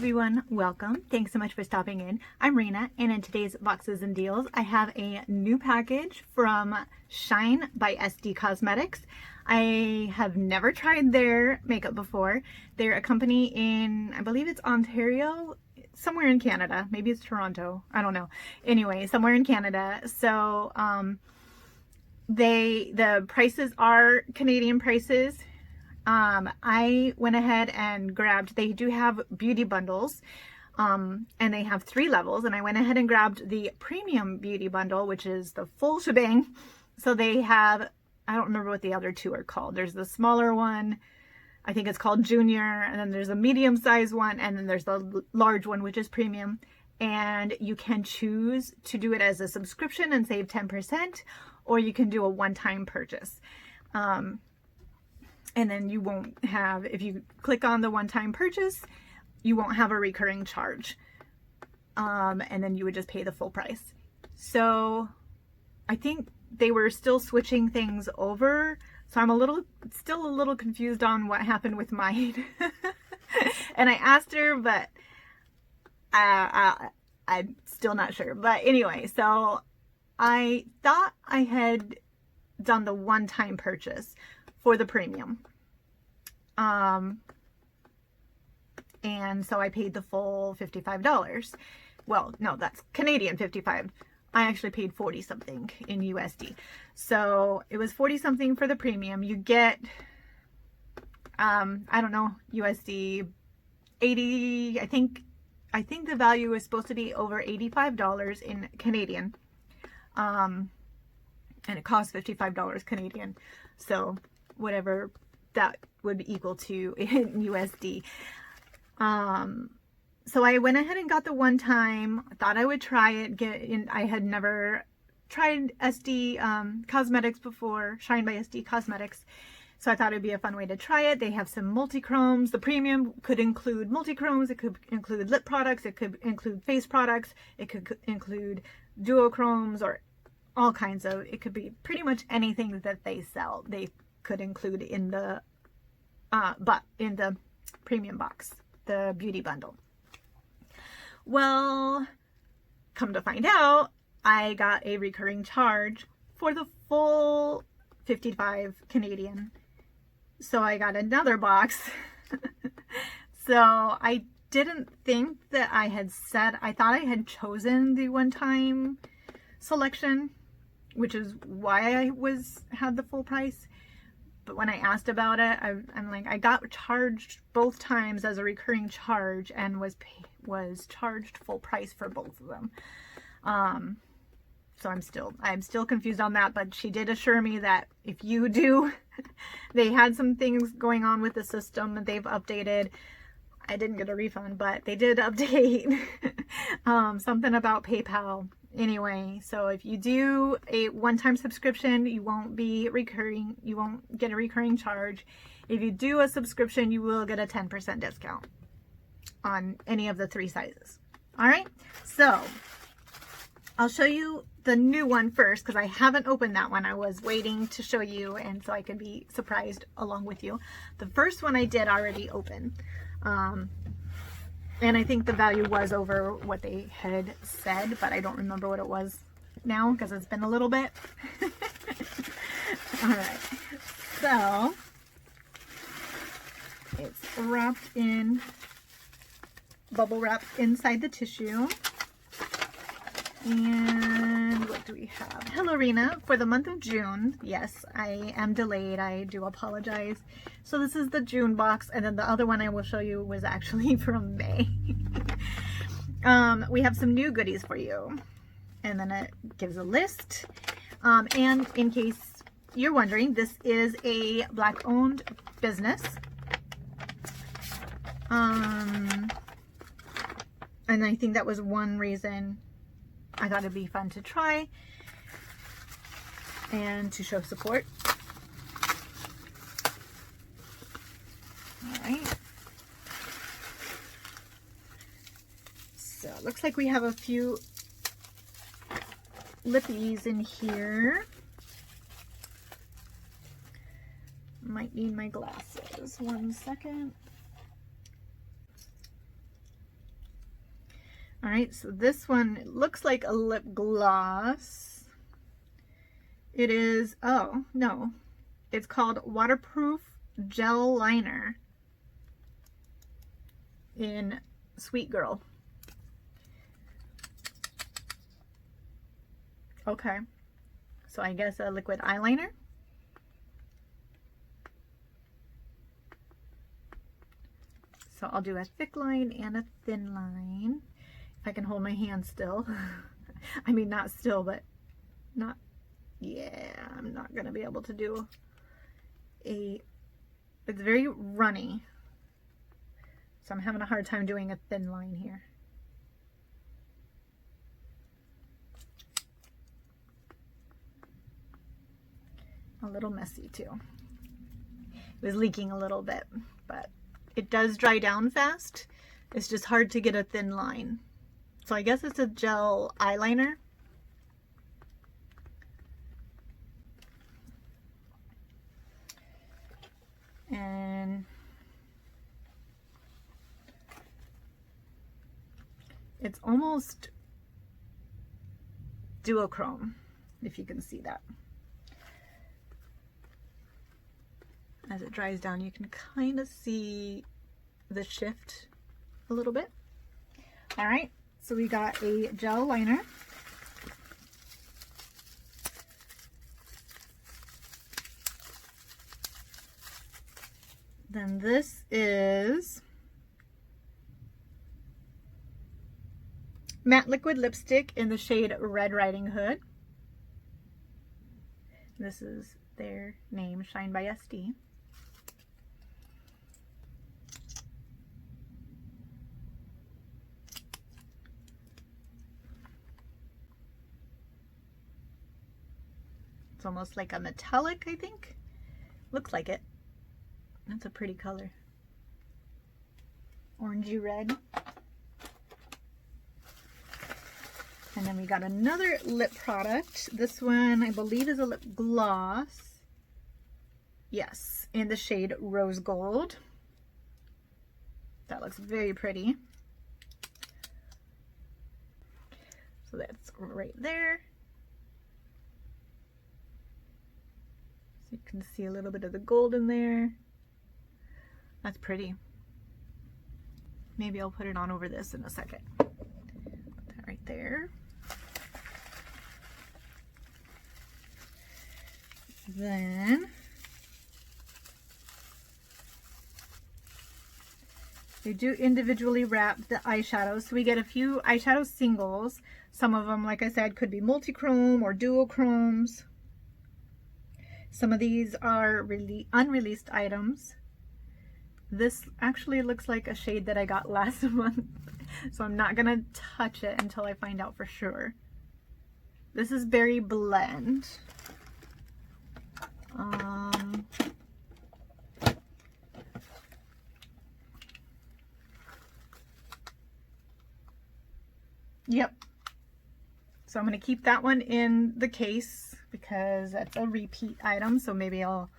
everyone, welcome. Thanks so much for stopping in. I'm Raina, and in today's Boxes and Deals, I have a new package from Shine by SD Cosmetics. I have never tried their makeup before. They're a company in, I believe it's Ontario, somewhere in Canada. Maybe it's Toronto. I don't know. Anyway, somewhere in Canada. So the prices are Canadian prices. I went ahead and grabbed, they do have beauty bundles, and they have 3 levels, and I went ahead and grabbed the premium beauty bundle, which is the full shebang. So they have, I don't remember what the other 2 are called. There's the smaller one, I think it's called Junior, and then there's a medium size one, and then there's the large one, which is premium. And you can choose to do it as a subscription and save 10%, or you can do a one-time purchase. And then you won't have, if you click on the one-time purchase, you won't have a recurring charge. And then you would just pay the full price. So I think they were still switching things over. So I'm still a little confused on what happened with mine. And I asked her, but I'm still not sure. But anyway, so I thought I had done the one-time purchase for the premium. And so I paid the full $55. Well, no, that's Canadian 55. I actually paid 40 something in USD. So it was 40 something for the premium. You get, I don't know, USD 80, I think the value is supposed to be over $85 in Canadian. And it costs $55 Canadian. So whatever that would be equal to in USD. So I went ahead and got the one time. I thought I would try it. I had never tried SD Cosmetics before, Shine by SD Cosmetics. So I thought it'd be a fun way to try it. They have some Multichromes. The premium could include Multichromes. It could include lip products. It could include face products. It could include Duochromes, or all kinds of, it could be pretty much anything that they sell. They could include in the premium box, the beauty bundle. Well, come to find out, I got a recurring charge for the full 55 Canadian. So I got another box. So I didn't think that I had said, I thought I had chosen the one-time selection, which is why I had the full price. But when I asked about it, I'm like, I got charged both times as a recurring charge and was charged full price for both of them. So I'm still confused on that, but she did assure me that if you do, they had some things going on with the system that they've updated. I didn't get a refund, but they did update something about PayPal. Anyway, so if you do a one-time subscription, you won't get a recurring charge. If you do a subscription, you will get a 10% discount on any of the 3 sizes. All right, so I'll show you the new one first because I haven't opened that one. I was waiting to show you, and so I could be surprised along with you. The first one I did already open. And I think the value was over what they had said, but I don't remember what it was now because it's been a little bit. All right, so it's wrapped in bubble wrap inside the tissue. And what do we have? Hello, Rena. For the month of June, yes, I am delayed. I do apologize. So this is the June box, and then the other one I will show you was actually from May. We have some new goodies for you. And then it gives a list. And in case you're wondering, this is a Black-owned business. And I think that was one reason I thought it'd be fun to try and to show support. All right. So it looks like we have a few lippies in here. Might need my glasses. 1 second. right, so this one looks like a lip gloss. It is, oh no, it's called Waterproof Gel Liner in Sweet Girl. Okay, so I guess a liquid eyeliner. So I'll do a thick line and a thin line. If I can hold my hand still. I mean, not still, but not, yeah, I'm not gonna be able to do a, it's very runny. So I'm having a hard time doing a thin line here. A little messy too. It was leaking a little bit, but it does dry down fast. It's just hard to get a thin line. So I guess it's a gel eyeliner. And it's almost duochrome, if you can see that. As it dries down, you can kind of see the shift a little bit. All right, so we got a gel liner. Then this is matte liquid lipstick in the shade Red Riding Hood. This is their name, Shine by SD. It's almost like a metallic, I think. Looks like it. That's a pretty color. Orangey red. And then we got another lip product. This one, I believe, is a lip gloss. Yes, in the shade Rose Gold. That looks very pretty. So that's right there. So you can see a little bit of the gold in there. That's pretty. Maybe I'll put it on over this in a second. Put that right there. Then they do individually wrap the eyeshadows. So we get a few eyeshadow singles. Some of them, like I said, could be multichrome or duochromes. Some of these are really unreleased items. This actually looks like a shade that I got last month, so I'm not gonna touch it until I find out for sure. This is Berry Blend. Yep. So I'm gonna keep that one in the case because that's a repeat item, so maybe I'll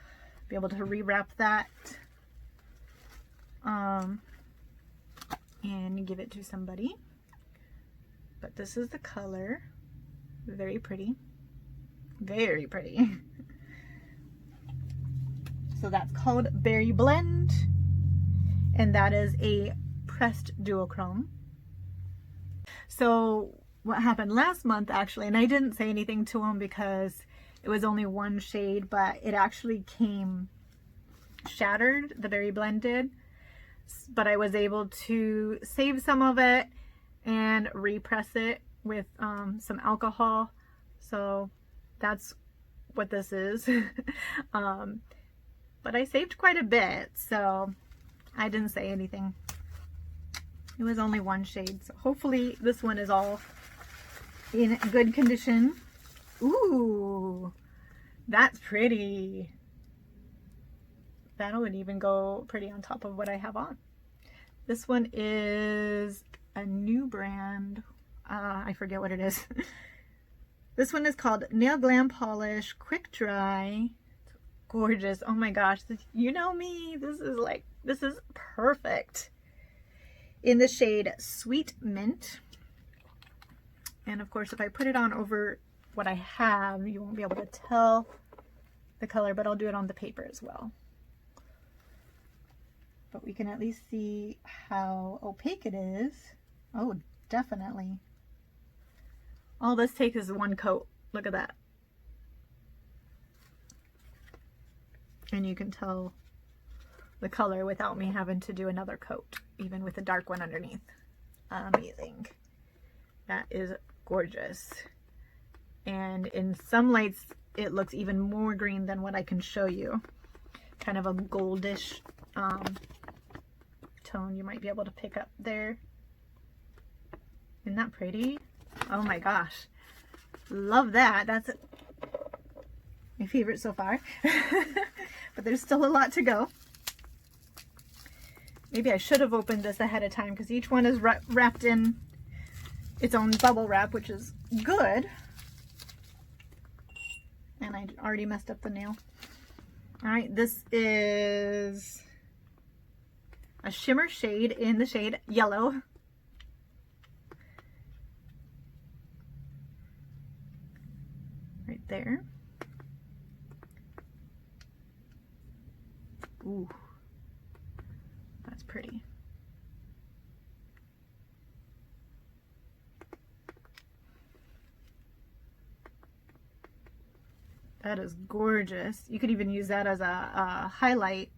be able to rewrap that and give it to somebody. But this is the color. Very pretty. Very pretty. So that's called Berry Blend, and that is a pressed duochrome. So what happened last month, actually, and I didn't say anything to him because it was only one shade, but it actually came shattered, the Berry Blend did. But I was able to save some of it and repress it with some alcohol. So that's what this is. But I saved quite a bit, so I didn't say anything. It was only one shade, so hopefully this one is all in good condition. Ooh, that's pretty. That would even go pretty on top of what I have on. This one is a new brand. I forget what it is. This one is called Nail Glam Polish Quick Dry. It's gorgeous. Oh my gosh, you know me. This is perfect. In the shade Sweet Mint. And of course, if I put it on over what I have, you won't be able to tell the color, but I'll do it on the paper as well. But we can at least see how opaque it is. Oh, definitely. All this takes is one coat. Look at that. And you can tell the color without me having to do another coat, even with a dark one underneath. Amazing. That is gorgeous. And in some lights, it looks even more green than what I can show you. Kind of a goldish tone you might be able to pick up there. Isn't that pretty? Oh my gosh. Love that. That's my favorite so far. But there's still a lot to go. Maybe I should have opened this ahead of time because each one is wrapped in its own bubble wrap, which is good. And I already messed up the nail. All right, this is a shimmer shade in the shade Yellow. Right there. Ooh, that's pretty. That is gorgeous. You could even use that as a highlight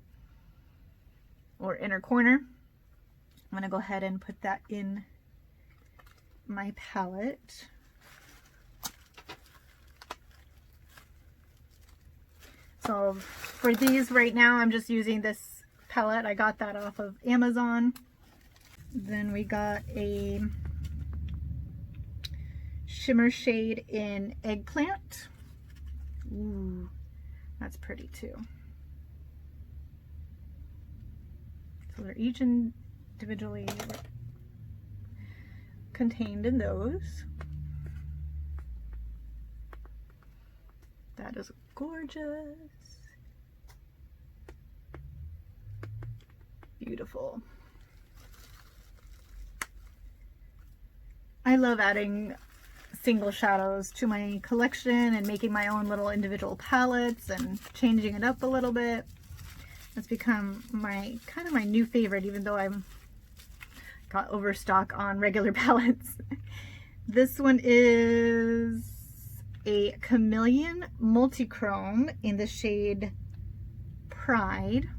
or inner corner. I'm going to go ahead and put that in my palette. So for these right now, I'm just using this palette. I got that off of Amazon. Then we got a shimmer shade in Eggplant. Ooh, that's pretty too. So they're each individually contained in those. That is gorgeous. Beautiful. I love adding single shadows to my collection and making my own little individual palettes and changing it up a little bit. It's become my kind of my new favorite, even though I'm got overstock on regular palettes. This one is a Chameleon Multichrome in the shade Pride.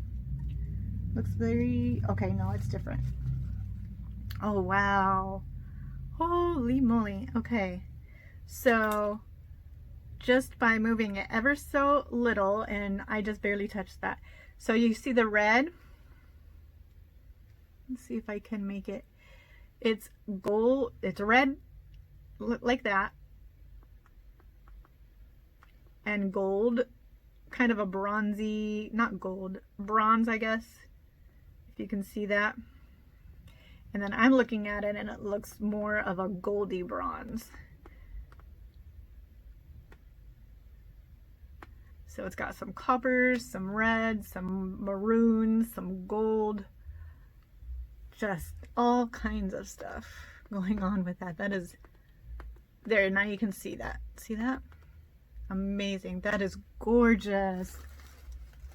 Looks very, okay, no, it's different. Oh, wow. Holy moly. Okay. So just by moving it ever so little, and I just barely touched that. So you see the red? Let's see if I can make it. It's gold, it's red like that. And gold, kind of a bronzy, not gold, bronze, I guess, if you can see that. And then I'm looking at it and it looks more of a goldy bronze. So it's got some coppers, some reds, some maroons, some gold, just all kinds of stuff going on with that. That is, there, now you can see that. See that? Amazing. That is gorgeous.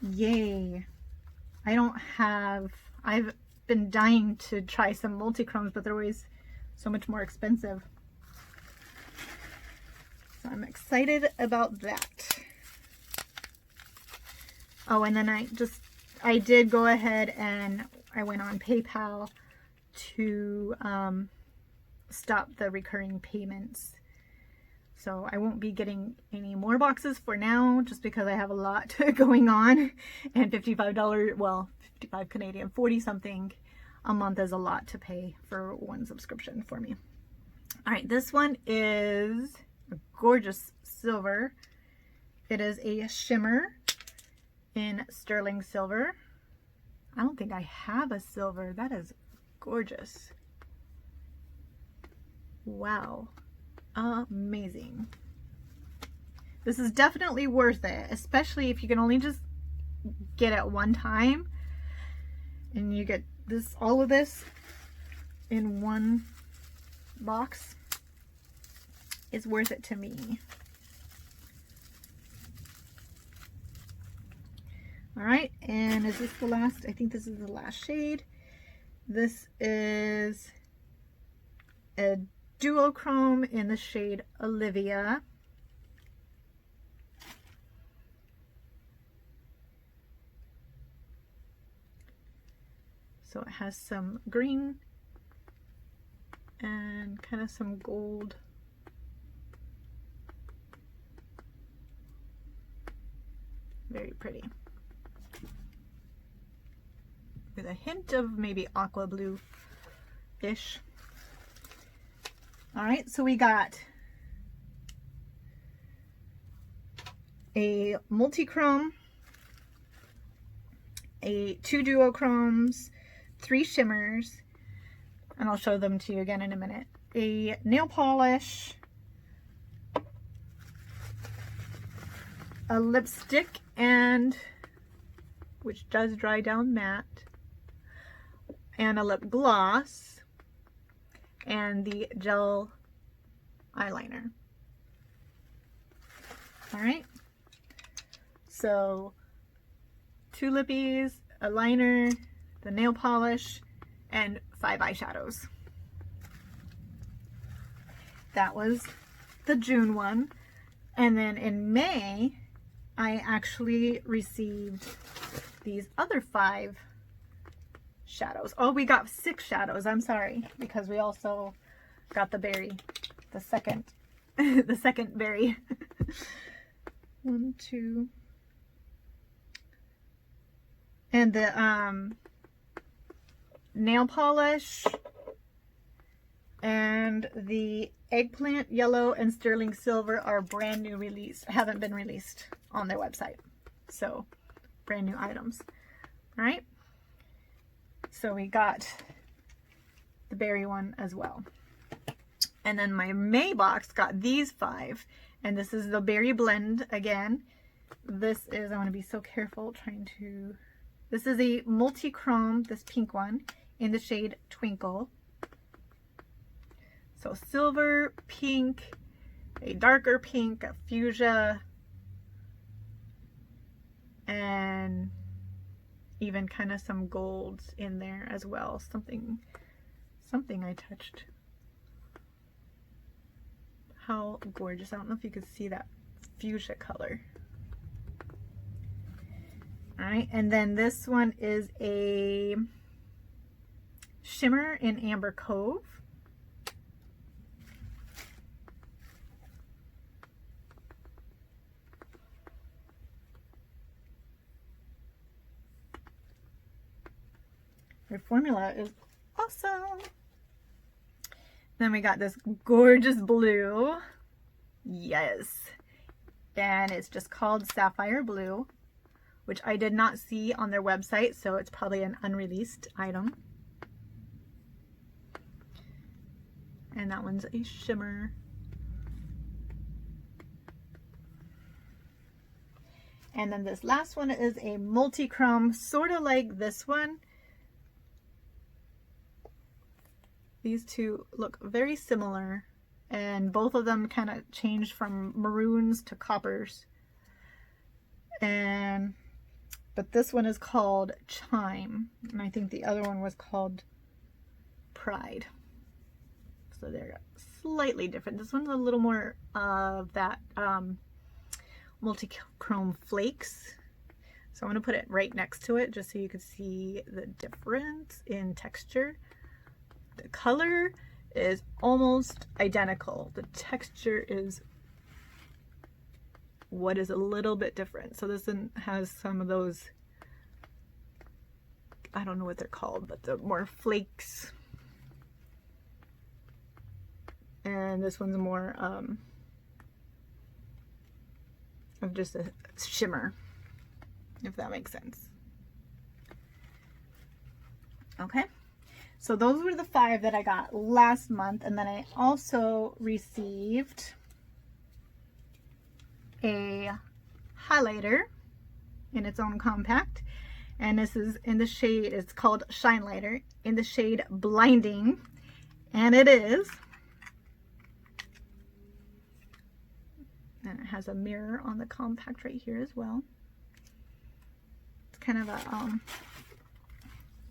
Yay. I've been dying to try some multichromes, but they're always so much more expensive. So I'm excited about that. Oh, and then I did go ahead and I went on PayPal to stop the recurring payments. So I won't be getting any more boxes for now, just because I have a lot going on, and $55, well, 55 Canadian, 40 something a month is a lot to pay for one subscription for me. All right, this one is a gorgeous silver. It is a shimmer in sterling silver. I don't think I have a silver. That is gorgeous. Wow. Amazing. This is definitely worth it, especially if you can only just get it one time and you get this, all of this in one box. is worth it to me. All right, and is this the last? I think this is the last shade. This is a duochrome in the shade Olivia. So it has some green and kind of some gold. Very pretty. With a hint of maybe aqua blue-ish. All right, so we got a multi-chrome, two duochromes, 3 shimmers, and I'll show them to you again in a minute. A nail polish, a lipstick, and which does dry down matte, and a lip gloss, and the gel eyeliner. All right, so 2 lippies, a liner, the nail polish, and 5 eyeshadows. That was the June one. And then in May, I actually received these other 5 shadows. Oh, we got 6 shadows. I'm sorry, because we also got the berry, the second the second berry. 1, 2, and the nail polish and the eggplant yellow and sterling silver are brand new release, haven't been released on their website, so brand new items. All right, so we got the berry one as well. And then my May box got these 5, and this is the berry blend again. This is, I want to be so careful trying to, this is a multi-chrome, this pink one, in the shade Twinkle. So silver, pink, a darker pink, a fuchsia, and even kind of some golds in there as well. Something I touched. How gorgeous. I don't know if you could see that fuchsia color. All right, and then this one is a shimmer in Amber Cove. Their formula is awesome. Then we got this gorgeous blue. Yes. And it's just called Sapphire Blue, which I did not see on their website, so it's probably an unreleased item. And that one's a shimmer. And then this last one is a multi-chrome, sort of like this one. These two look very similar, and both of them kind of changed from maroons to coppers. But this one is called Chime, and I think the other one was called Pride. So they're slightly different. This one's a little more of that multi-chrome flakes. So I'm going to put it right next to it just so you can see the difference in texture. The color is almost identical. The texture is what is a little bit different. So this one has some of those, I don't know what they're called, but the more flakes. And this one's more of just a shimmer, if that makes sense. Okay. So those were the 5 that I got last month, and then I also received a highlighter in its own compact, and this is in the shade, it's called Shinelighters, in the shade Blinding, and it is And it has a mirror on the compact right here as well. It's kind of a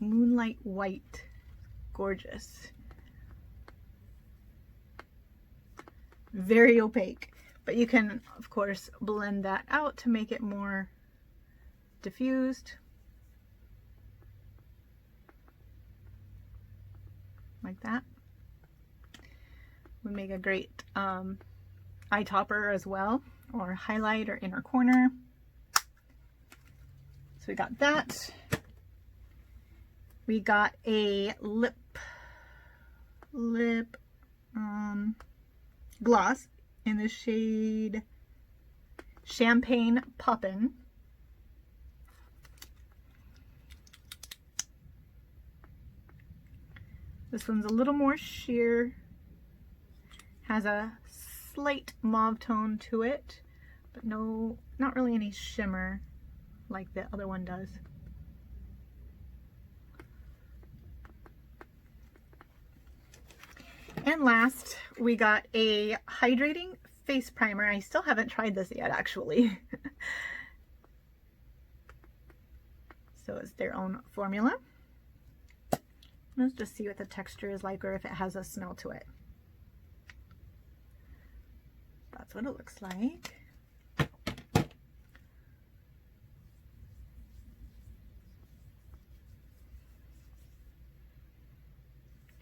moonlight white. Gorgeous. Very opaque. But you can, of course, blend that out to make it more diffused. Like that. Would make a great eye topper as well, or highlight or inner corner. So we got that. We got a lip gloss in the shade Champagne Poppin'. This one's a little more sheer, has a slight mauve tone to it, but no, not really any shimmer like the other one does. And last, we got a hydrating face primer. I still haven't tried this yet, actually. So it's their own formula. Let's just see what the texture is like, or if it has a smell to it. That's what it looks like.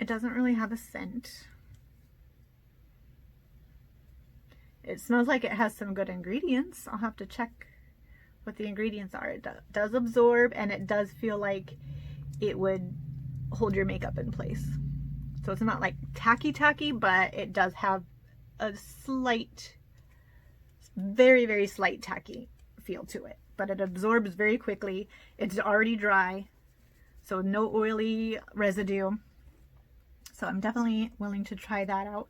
It doesn't really have a scent. It smells like it has some good ingredients. I'll have to check what the ingredients are. It does absorb, and it does feel like it would hold your makeup in place. So it's not like tacky, but it does have a slight, very, very slight tacky feel to it. But it absorbs very quickly. It's already dry, so no oily residue. So I'm definitely willing to try that out.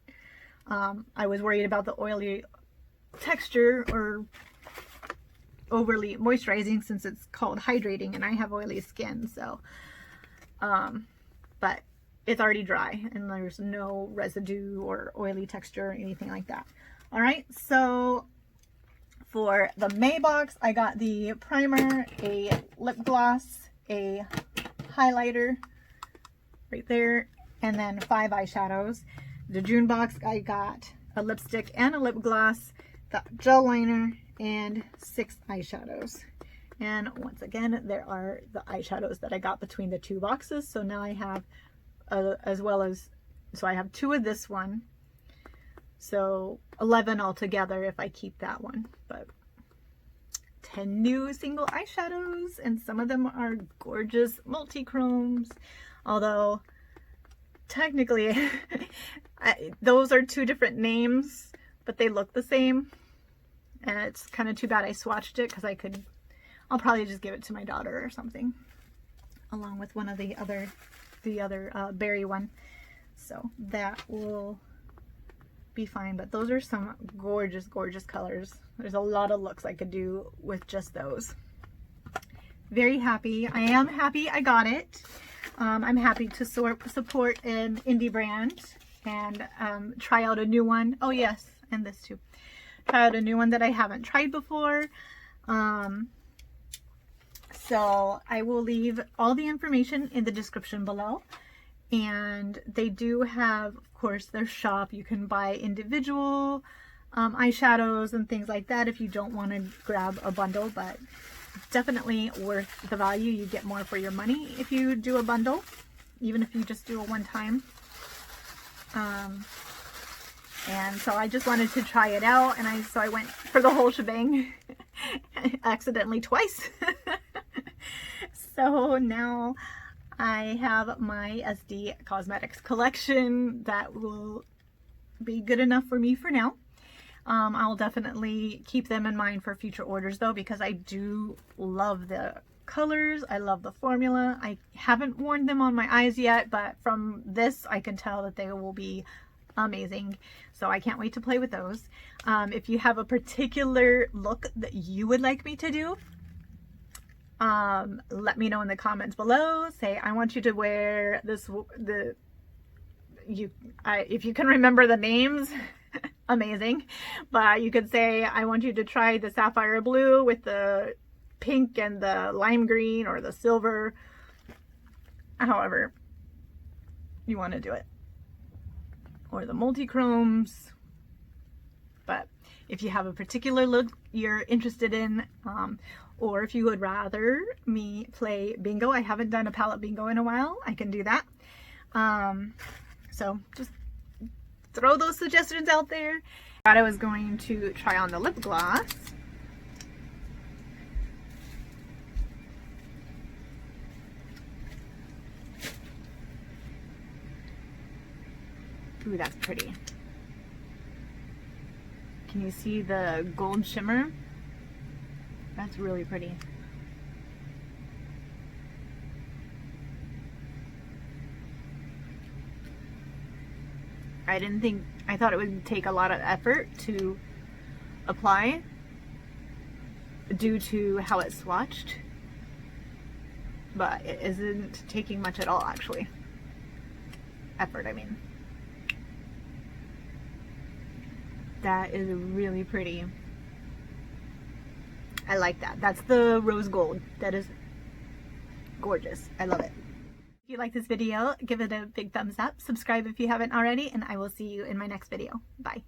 I was worried about the oily texture or overly moisturizing since it's called hydrating and I have oily skin. So, but it's already dry and there's no residue or oily texture or anything like that. All right, so for the May box, I got the primer, a lip gloss, a highlighter right there, and then 5 eyeshadows. The June box, I got a lipstick and a lip gloss, the gel liner, and 6 eyeshadows. And once again, there are the eyeshadows that I got between the 2 boxes. So now I have, so I have 2 of this one. So 11 altogether if I keep that one. But 10 new single eyeshadows, and some of them are gorgeous multi-chromes. Although, technically, those are 2 different names, but they look the same. And it's kind of too bad I swatched it, because I'll probably just give it to my daughter or something, along with one of the other berry one. So that will be fine. But those are some gorgeous, gorgeous colors. There's a lot of looks I could do with just those. Very happy. I am happy I got it. I'm happy to support an indie brand and try out a new one. Oh yes, and this too. Try out a new one that I haven't tried before. So I will leave all the information in the description below. And they do have, of course, their shop. You can buy individual eyeshadows and things like that if you don't want to grab a bundle, but definitely worth the value. You get more for your money if you do a bundle, even if you just do a one-time. And so I just wanted to try it out, and so I went for the whole shebang accidentally twice. So now I have my SD Cosmetics collection that will be good enough for me for now. I'll definitely keep them in mind for future orders though, because I do love the colors. I love the formula. I haven't worn them on my eyes yet, but from this I can tell that they will be amazing. So I can't wait to play with those. If you have a particular look that you would like me to do, let me know in the comments below. Say, I want you to wear this, if you can remember the names amazing. But you could say, I want you to try the sapphire blue with the pink and the lime green or the silver, however you want to do it, or the multichromes. But if you have a particular look you're interested in, or if you would rather me play bingo, I haven't done a palette bingo in a while, I can do that. So just throw those suggestions out there. I thought I was going to try on the lip gloss. Ooh, that's pretty. Can you see the gold shimmer? That's really pretty. I thought it would take a lot of effort to apply due to how it's swatched, but it isn't taking much at all, actually. Effort, I mean. That is really pretty. I like that. That's the rose gold. That is gorgeous. I love it. If you like this video, give it a big thumbs up. Subscribe if you haven't already, and I will see you in my next video. Bye.